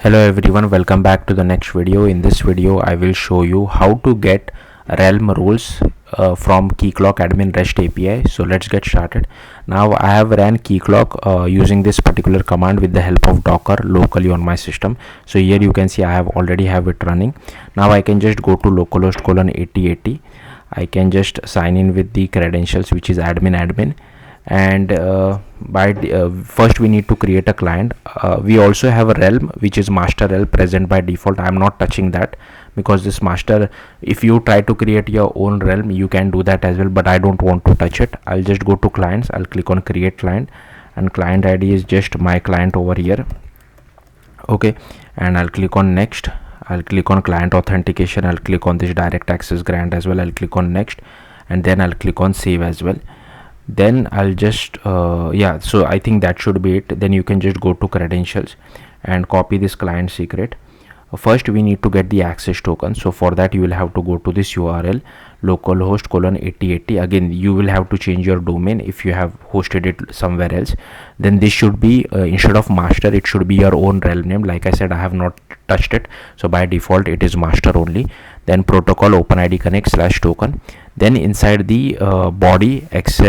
Hello everyone, welcome back to the next video. In this video I will show you how to get realm rules from Keycloak admin REST API. So let's get started. Now I have ran Keycloak using this particular command with the help of Docker locally on my system. So here you can see I have already have it running. Now I can just go to localhost /8080. I can just sign in with the credentials, which is admin, and first we need to create a client. We also have a realm, which is master realm present by default. I am not touching that because this master, if you try to create your own realm, you can do that as well, but I don't want to touch it. I'll just go to clients, I'll click on create client, and client ID is just my client over here. Okay, and I'll click on next. I'll click on client authentication. I'll click on this direct access grant as well. I'll click on next, and then I'll click on save as well. Then I'll just so I think that should be it. Then you can just go to credentials and copy this client secret. First we need to get the access token, so for that you will have to go to this URL localhost /8080. again you will have to change your domain if you have hosted it somewhere else. Then this should be instead of master, it should be your own realm name. Like I said, I have not touched it, so by default it is master only. Then protocol OpenID connect /token. Then inside the body x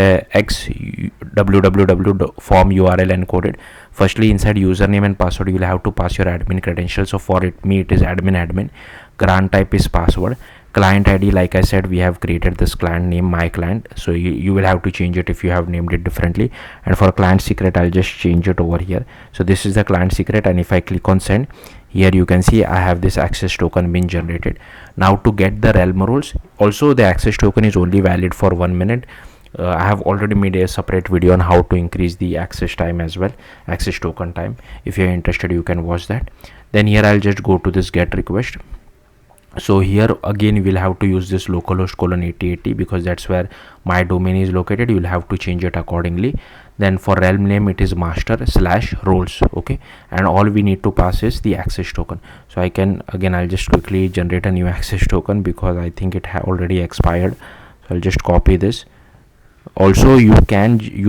www form URL encoded. Firstly, inside username and password you will have to pass your admin credentials. So for me it is admin. Grant type is password. Client ID, like I said, we have created this client name my client, so you will have to change it if you have named it differently. And for client secret I'll just change it over here. So this is the client secret, and if I click on send, here you can see I have this access token being generated. Now to get the realm rules, also the access token is only valid for 1 minute. I have already made a separate video on how to increase the access time as well, access token time. If you're interested, you can watch that. Then here I'll just go to this get request. So here again we'll have to use this localhost /8080 because that's where my domain is located. You'll have to change it accordingly. Then for realm name it is master /roles. Okay, and all we need to pass is the access token. So I can I'll just quickly generate a new access token because I think it already expired. So I'll just copy this. Also you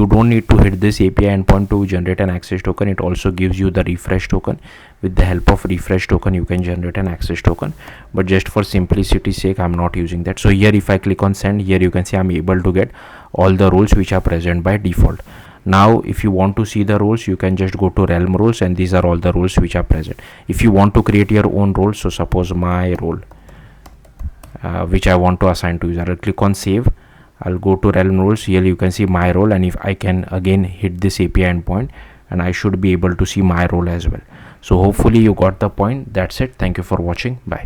don't need to hit this API endpoint to generate an access token. It also gives you the refresh token. With the help of refresh token you can generate an access token, but just for simplicity's sake I'm not using that. So here if I click on send, here you can see I'm able to get all the roles which are present by default. Now if you want to see the roles, you can just go to realm roles, and these are all the roles which are present. If you want to create your own role, so suppose my role which I want to assign to user, I'll click on save. I'll go to realm roles. Here you can see my role, and if I can again hit this API endpoint, and I should be able to see my role as well. So hopefully you got the point. That's it. Thank you for watching. Bye.